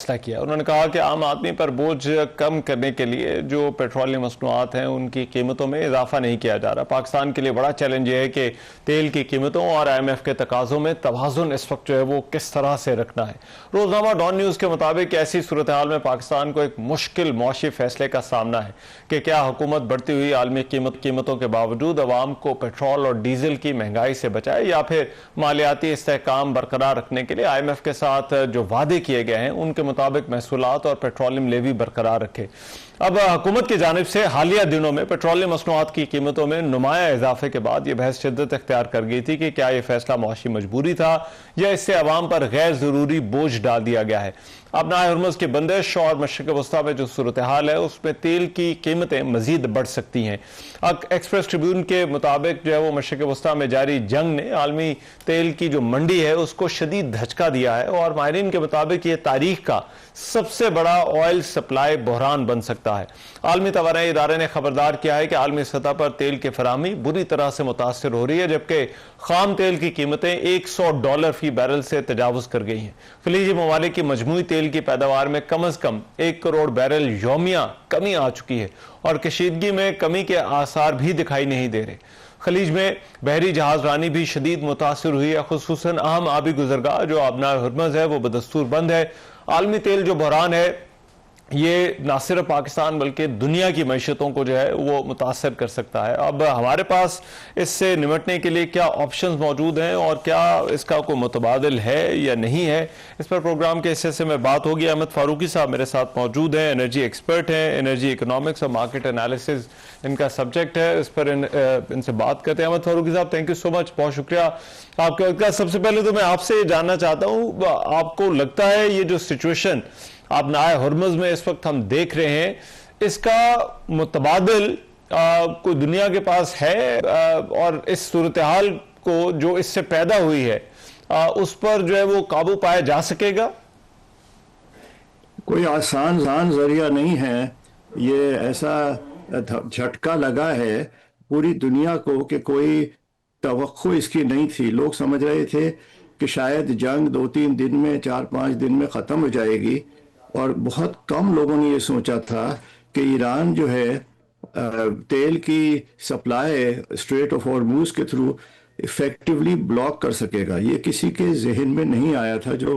फैसला किया। उन्होंने कहा कि आम आदमी पर बोझ कम करने के लिए जो पेट्रोलियम मसनूआत हैं उनकी कीमतों में इजाफा नहीं किया जा रहा। पाकिस्तान के लिए बड़ा चैलेंज ये है कि तेल की कीमतों और IMF के तकाजों में तवाज़ुन इस वक्त जो है वो किस तरह से रखना है। रोजनामा डॉन न्यूज़ के मुताबिक ऐसी सूरत हाल में पाकिस्तान को एक मुश्किल मौशी फैसले का सामना है कि क्या हुकूमत बढ़ती हुई आलमी कीमतों के बावजूद अवाम को पेट्रोल और डीजल की महंगाई से बचाए या फिर मालियाती इस्तेहकाम बरकरार रखने के लिए IMF के साथ जो वादे किए गए हैं उनके मुताबिक महसूलात और पेट्रोलियम लेवी बरकरार रखे। अब हुकूमत की जानिब से हालिया दिनों में पेट्रोलियम मसनूआत की कीमतों में नुमाया इजाफे के बाद यह बहस शिद्दत इख्तियार कर गई थी कि क्या यह फैसला मुआशी मजबूरी था या इससे अवाम पर गैर जरूरी बोझ डाल दिया गया है। अपनाए हुर्मुज़ की बंदिश और मशरिक़ वस्ता में जो सूरत हाल है उसमें तेल की कीमतें मजीद बढ़ सकती हैं। एक्सप्रेस ट्रिब्यून के मुताबिक जो है वो मशरिक़ वस्ता में जारी जंग ने आलमी तेल की जो मंडी है उसको शदीद धचका दिया है और माहिरीन के मुताबिक ये तारीख का सबसे बड़ा ऑयल सप्लाई बहरान बन सकता है। आलमी तवानाई इदारे ने खबरदार किया है कि आलमी सतह पर तेल की फराहमी बुरी तरह से मुतासर हो रही है, जबकि खाम तेल की कीमतें $100 फी बैरल से तजावुज कर गई हैं। खलीजी ममालिक की मजमूई तेल की पैदावार में कम अज कम 1 करोड़ बैरल यौमिया कमी आ चुकी है और कशीदगी में कमी के आसार भी दिखाई नहीं दे रहे। खलीज में बहरी जहाज रानी भी शदीद मुतासर हुई है, खुसूसन अहम आबी गुजरगाह जो अपनाए हुर्मुज़ है वो बदस्तूर बंद है। आलमी तेल जो बहरान है ये ना सिर्फ पाकिस्तान बल्कि दुनिया की मैशतों को जो है वो मुतासर कर सकता है। अब हमारे पास इससे निमटने के लिए क्या ऑप्शंस मौजूद हैं और क्या इसका कोई मुतबादिल है या नहीं है, इस पर प्रोग्राम के हिस्से से मैं बात होगी। अहमद फारूकी साहब मेरे साथ मौजूद हैं, एनर्जी एक्सपर्ट हैं, एनर्जी इकोनॉमिक्स और मार्केट एनालिसिस इनका सब्जेक्ट है। इस पर इनसे बात करते हैं। अहमद फारूकी साहब, थैंक यू सो मच, बहुत शुक्रिया आपके वक्त का। सबसे पहले तो मैं आपसे जानना चाहता हूँ, आपको लगता है ये जो सिचुएशन अपनाए हुर्मुज़ में इस वक्त हम देख रहे हैं इसका मुतबादिल कोई दुनिया के पास है और इस सूरत हाल को जो इससे पैदा हुई है उस पर जो है वो काबू पाया जा सकेगा? कोई आसान जरिया नहीं है। ये ऐसा झटका लगा है पूरी दुनिया को कि कोई तवक्को इसकी नहीं थी। लोग समझ रहे थे कि शायद जंग 2-3 दिन में 4-5 दिन में ख़त्म हो जाएगी और बहुत कम लोगों ने ये सोचा था कि ईरान जो है तेल की सप्लाई स्ट्रेट ऑफ हॉर्मुज़ के थ्रू इफ़ेक्टिवली ब्लॉक कर सकेगा। ये किसी के जहन में नहीं आया था जो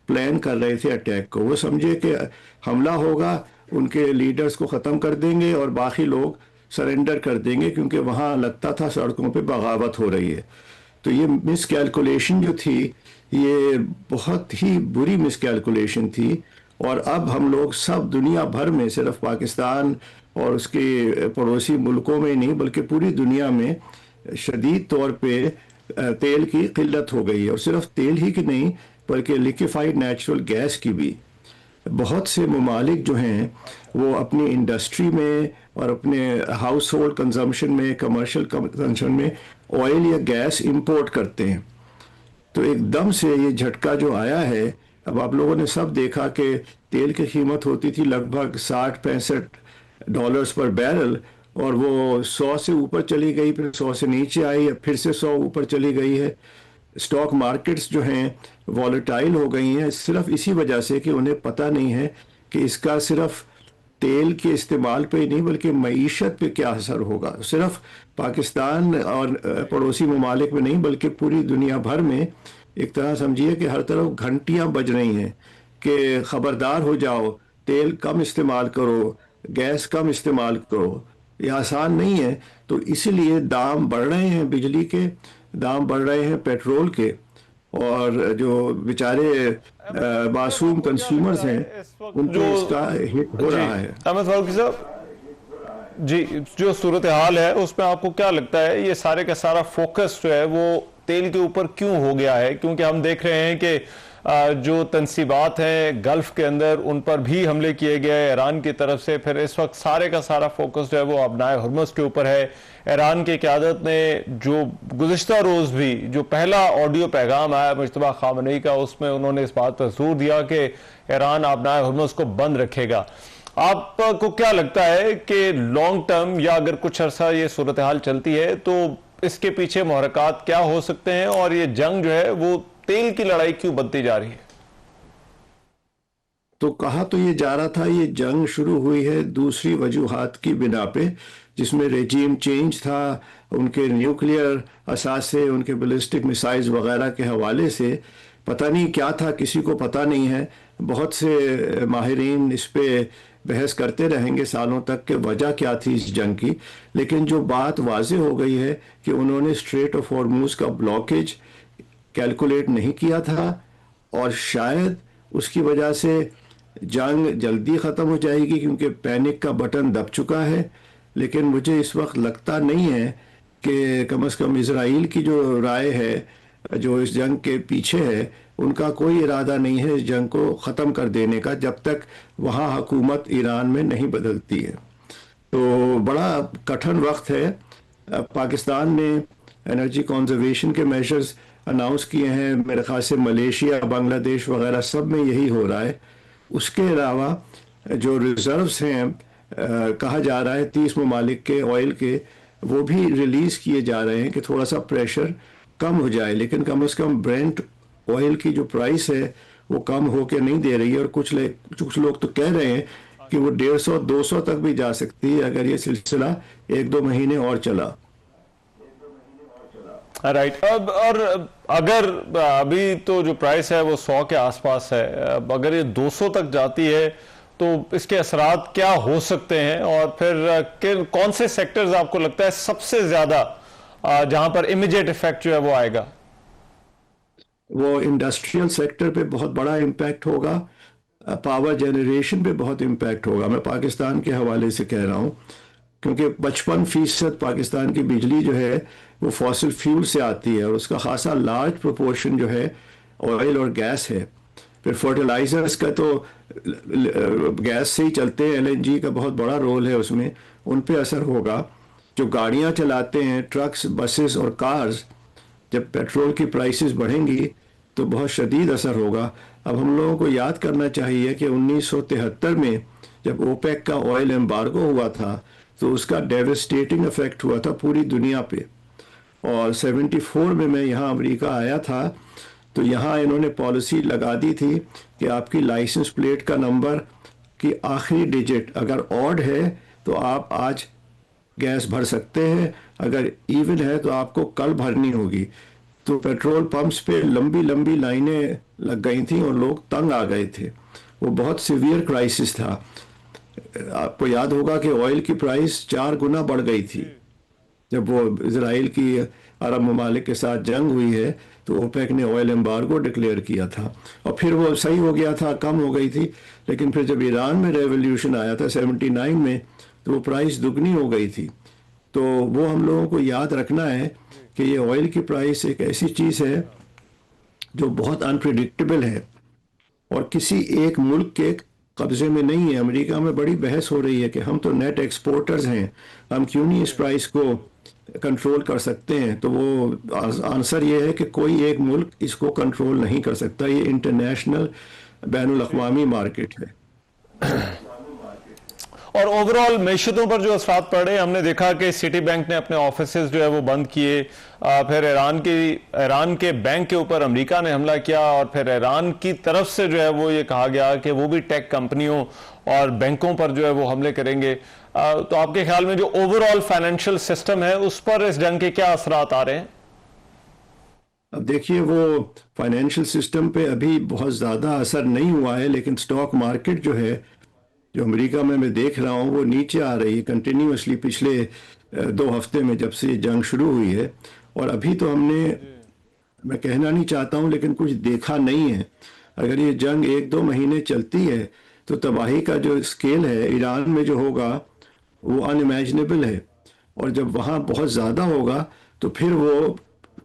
प्लान कर रहे थे अटैक को। वो समझे कि हमला होगा, उनके लीडर्स को ख़त्म कर देंगे और बाकी लोग सरेंडर कर देंगे, क्योंकि वहाँ लगता था सड़कों पे बगावत हो रही है। तो ये मिसकैलकुलेशन जो थी ये बहुत ही बुरी मिसकैलकुलेशन थी और अब हम लोग सब दुनिया भर में, सिर्फ पाकिस्तान और उसके पड़ोसी मुल्कों में नहीं बल्कि पूरी दुनिया में शदीद तौर पे तेल की किल्लत हो गई है। और सिर्फ तेल ही की नहीं बल्कि लिक्विफाइड नेचुरल गैस की भी। बहुत से ममालिक जो हैं वो अपनी इंडस्ट्री में और अपने हाउस होल्ड कंजम्पशन में, कमर्शियल कंजम्पशन में ऑयल या गैस इंपोर्ट करते हैं। तो एकदम से ये झटका जो आया है, अब आप लोगों ने सब देखा कि तेल की कीमत होती थी लगभग $60-65 पर बैरल और वो 100 से ऊपर चली गई, फिर 100 से नीचे आई, फिर से 100 ऊपर चली गई है। स्टॉक मार्केट्स जो हैं वॉलेटाइल हो गई हैं सिर्फ इसी वजह से कि उन्हें पता नहीं है कि इसका सिर्फ तेल के इस्तेमाल पे ही नहीं बल्कि मईशत पे क्या असर होगा। सिर्फ पाकिस्तान और पड़ोसी ममालिक में नहीं बल्कि पूरी दुनिया भर में एक तरह समझिए कि हर तरफ घंटियां बज रही हैं कि खबरदार हो जाओ, तेल कम इस्तेमाल करो, गैस कम इस्तेमाल करो। ये आसान नहीं है। तो इसलिए दाम बढ़ रहे हैं, बिजली के दाम बढ़ रहे हैं, पेट्रोल के, और जो बेचारे मासूम कंज्यूमर्स हैं उनको इसका हिट हो रहा है। अहमद फारूकी साहब जी, जो सूरत हाल है उसमें आपको क्या लगता है ये सारे का सारा फोकस जो है वो तेल के ऊपर क्यों हो गया है? क्योंकि हम देख रहे हैं कि जो तनसीबात हैं गल्फ के अंदर उन पर भी हमले किए गए ईरान की तरफ से। फिर इस वक्त सारे का सारा फोकस जो है वो अपनाए हुर्मुज़ के ऊपर है। ईरान की क़यादत ने जो गुज़िश्ता रोज़ भी जो पहला ऑडियो पैगाम आया मुज्तबा खामनेई का, उसमें उन्होंने इस बात पर जोर दिया कि ईरान अपनाए हुर्मुज़ को बंद रखेगा। आपको क्या लगता है कि लॉन्ग टर्म या अगर कुछ अर्सा ये सूरत हाल चलती है तो इसके पीछे मुहरकात क्या हो सकते हैं और ये जंग जो है वो तेल की लड़ाई क्यों बनती जा रही है? तो कहा तो ये जा रहा था ये जंग शुरू हुई है दूसरी वजूहात की बिना पे, जिसमें रेजीम चेंज था, उनके न्यूक्लियर असासे, उनके बैलिस्टिक मिसाइल्स वगैरह के हवाले से। पता नहीं क्या था, किसी को पता नहीं है। बहुत से माहिरीन इस पे बहस करते रहेंगे सालों तक कि वजह क्या थी इस जंग की। लेकिन जो बात वाज़ेह हो गई है कि उन्होंने स्ट्रेट ऑफ हॉर्मूज का ब्लॉकेज कैलकुलेट नहीं किया था, और शायद उसकी वजह से जंग जल्दी ख़त्म हो जाएगी क्योंकि पैनिक का बटन दब चुका है। लेकिन मुझे इस वक्त लगता नहीं है कि कम से कम इसराइल की जो राय है जो इस जंग के पीछे है, उनका कोई इरादा नहीं है इस जंग को ख़त्म कर देने का जब तक वहाँ हुकूमत ईरान में नहीं बदलती है। तो बड़ा कठिन वक्त है। पाकिस्तान ने एनर्जी कंजर्वेशन के मेजर्स अनाउंस किए हैं, मेरे ख्याल से मलेशिया, बांग्लादेश वगैरह सब में यही हो रहा है। उसके अलावा जो रिजर्व्स हैं, कहा जा रहा है 30 ममालिक के ऑयल के, वो भी रिलीज़ किए जा रहे हैं कि थोड़ा सा प्रेशर कम हो जाए। लेकिन कम से कम ब्रेंट ऑयल की जो प्राइस है वो कम होके नहीं दे रही है, और कुछ लोग तो कह रहे हैं कि वो 150-200 तक भी जा सकती है अगर ये सिलसिला 1-2 महीने और चला। राइट। अब और अगर अभी तो जो प्राइस है वो 100 के आसपास है, अब अगर ये 200 तक जाती है तो इसके असरात क्या हो सकते हैं, और फिर कौन से सेक्टर्स आपको लगता है सबसे ज्यादा जहां पर इमीडिएट इफेक्ट जो है वो आएगा? वो इंडस्ट्रियल सेक्टर पे बहुत बड़ा इम्पैक्ट होगा, पावर जनरेशन पे बहुत इम्पैक्ट होगा। मैं पाकिस्तान के हवाले से कह रहा हूँ, क्योंकि 55% पाकिस्तान की बिजली जो है वो फॉसिल फ्यूल से आती है, और उसका खासा लार्ज प्रोपोर्शन जो है ऑयल और गैस है। फिर फर्टिलाइजर्स का तो गैस से ही चलते हैं, एलएनजी का बहुत बड़ा रोल है उसमें, उन पे असर होगा। जो गाड़ियाँ चलाते हैं, ट्रक्स, बसेस और कार्स, जब पेट्रोल की प्राइसेस बढ़ेंगी तो बहुत शदीद असर होगा। अब हम लोगों को याद करना चाहिए कि 1973 में जब ओपेक का ऑयल एम्बार्गो हुआ था तो उसका डेविस्टेटिंग इफेक्ट हुआ था पूरी दुनिया पे। और 74 में मैं यहाँ अमेरिका आया था, तो यहाँ इन्होंने पॉलिसी लगा दी थी कि आपकी लाइसेंस प्लेट का नंबर की आखिरी डिजिट अगर ऑड है तो आप आज गैस भर सकते हैं, अगर इवन है तो आपको कल भरनी होगी। तो पेट्रोल पंप्स पे लंबी लंबी लाइनें लग गई थी और लोग तंग आ गए थे। वो बहुत सीवियर क्राइसिस था। आपको याद होगा कि ऑयल की प्राइस 4 गुना बढ़ गई थी जब वो इसराइल की अरब ममालिक के साथ जंग हुई है, तो ओपेक ने ऑयल एम्बार्गो डिक्लेयर किया था, और फिर वो सही हो गया था, कम हो गई थी। लेकिन फिर जब ईरान में रेवोल्यूशन आया था 79 में, तो वो प्राइस दुगनी हो गई थी। तो वो हम लोगों को याद रखना है कि ये ऑयल की प्राइस एक ऐसी चीज़ है जो बहुत अनप्रिडिक्टेबल है और किसी एक मुल्क के कब्जे में नहीं है। अमेरिका में बड़ी बहस हो रही है कि हम तो नेट एक्सपोर्टर्स हैं, हम क्यों नहीं इस प्राइस को कंट्रोल कर सकते हैं। तो वो आंसर ये है कि कोई एक मुल्क इसको कंट्रोल नहीं कर सकता, ये इंटरनेशनल बैनुल अक़वामी मार्केट है। और ओवरऑल मैशियतों पर जो असरात पड़ रहे हैं, हमने देखा कि सिटी बैंक ने अपने ऑफिसेज जो है वो बंद किए, फिर ईरान के बैंक के ऊपर अमेरिका ने हमला किया, और फिर ईरान की तरफ से जो है वो ये कहा गया कि वो भी टेक कंपनियों और बैंकों पर जो है वो हमले करेंगे। तो आपके ख्याल में जो ओवरऑल फाइनेंशियल सिस्टम है उस पर इस जंग के क्या असरात आ रहे हैं? अब देखिए, वो फाइनेंशियल सिस्टम पे अभी बहुत ज़्यादा असर नहीं हुआ है, लेकिन स्टॉक मार्केट जो है, जो अमेरिका में मैं देख रहा हूँ, वो नीचे आ रही है कंटिन्यूसली पिछले 2 हफ्ते में जब से जंग शुरू हुई है। और अभी तो हमने, मैं कहना नहीं चाहता हूँ लेकिन कुछ देखा नहीं है। अगर ये जंग 1-2 महीने चलती है तो तबाही का जो स्केल है ईरान में जो होगा वो अनइमेजिनेबल है। और जब वहाँ बहुत ज़्यादा होगा तो फिर वो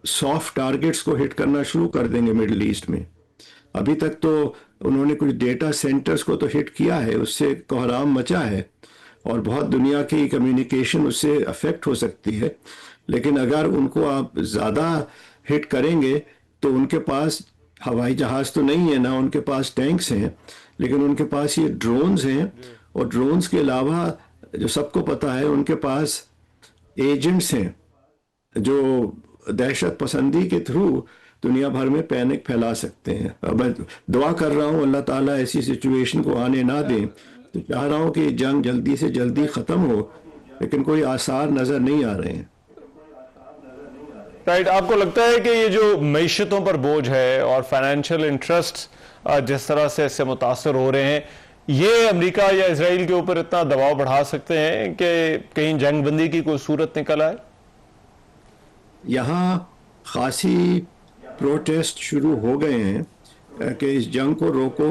सॉफ्ट टारगेट्स को हिट करना शुरू कर देंगे मिडल ईस्ट में। अभी तक तो उन्होंने कुछ डेटा सेंटर्स को तो हिट किया है, उससे कोहराम मचा है और बहुत दुनिया की कम्युनिकेशन उससे अफेक्ट हो सकती है। लेकिन अगर उनको आप ज़्यादा हिट करेंगे तो उनके पास हवाई जहाज़ तो नहीं है, ना उनके पास टैंक्स हैं, लेकिन उनके पास ये ड्रोन्स हैं। और ड्रोन्स के अलावा जो सबको पता है, उनके पास एजेंट्स हैं जो दहशत पसंदी के थ्रू दुनिया भर में पैनिक फैला सकते हैं। अब मैं दुआ कर रहा हूँ अल्लाह ताला ऐसी सिचुएशन को आने ना दें, तो चाह रहा हूँ कि जंग जल्दी से जल्दी ख़त्म हो, लेकिन कोई आसार नज़र नहीं आ रहे हैं। राइट, आपको लगता है कि ये जो मईशतों पर बोझ है और फाइनेंशियल इंटरेस्ट जिस तरह से इससे मुतासर हो रहे हैं, ये अमेरिका या इजराइल के ऊपर इतना दबाव बढ़ा सकते हैं कि कहीं जंग बंदी की कोई सूरत निकल आए? यहाँ खासी प्रोटेस्ट शुरू हो गए हैं कि इस जंग को रोको।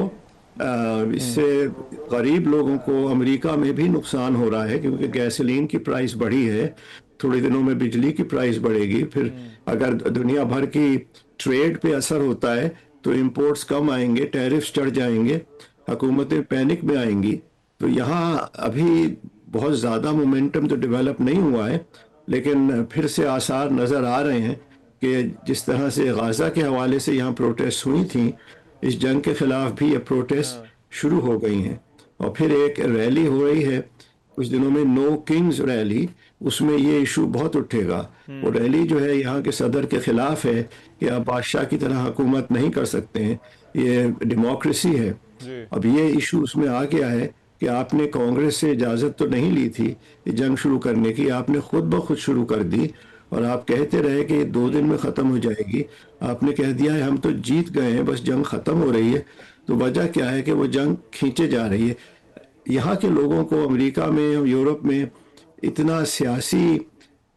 इससे गरीब लोगों को अमेरिका में भी नुकसान हो रहा है, क्योंकि गैसोलीन की प्राइस बढ़ी है, थोड़े दिनों में बिजली की प्राइस बढ़ेगी, फिर अगर दुनिया भर की ट्रेड पे असर होता है तो इंपोर्ट्स कम आएंगे, टैरिफ्स चढ़ जाएंगे, हुकूमतें पैनिक में आएंगी। तो यहाँ अभी बहुत ज़्यादा मोमेंटम तो डेवलप नहीं हुआ है, लेकिन फिर से आसार नज़र आ रहे हैं कि जिस तरह से गाज़ा के हवाले से यहाँ प्रोटेस्ट हुई थी, इस जंग के खिलाफ भी ये प्रोटेस्ट शुरू हो गई हैं। और फिर एक रैली हो रही है कुछ दिनों में, नो किंग्स रैली, उसमें ये इशू बहुत उठेगा। वो रैली जो है यहाँ के सदर के खिलाफ है कि आप बादशाह की तरह हुकूमत नहीं कर सकते हैं, ये डेमोक्रेसी है। अब ये इशू उसमें आ गया है कि आपने कांग्रेस से इजाज़त तो नहीं ली थी ये जंग शुरू करने की, आपने खुद ब खुद शुरू कर दी, और आप कहते रहे कि 2 दिन में ख़त्म हो जाएगी। आपने कह दिया है हम तो जीत गए हैं, बस जंग ख़त्म हो रही है। तो वजह क्या है कि वो जंग खींचे जा रही है। यहाँ के लोगों को अमेरिका में और यूरोप में इतना सियासी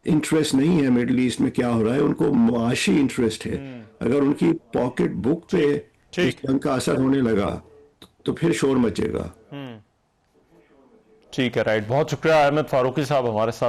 इंटरेस्ट नहीं है मिडल ईस्ट में क्या हो रहा है, उनको मुआशी इंटरेस्ट है। अगर उनकी पॉकेट बुक पे इस जंग का असर होने लगा तो फिर शोर मचेगा। ठीक है, राइट, बहुत शुक्रिया अहमद फारूकी साहब हमारे साथ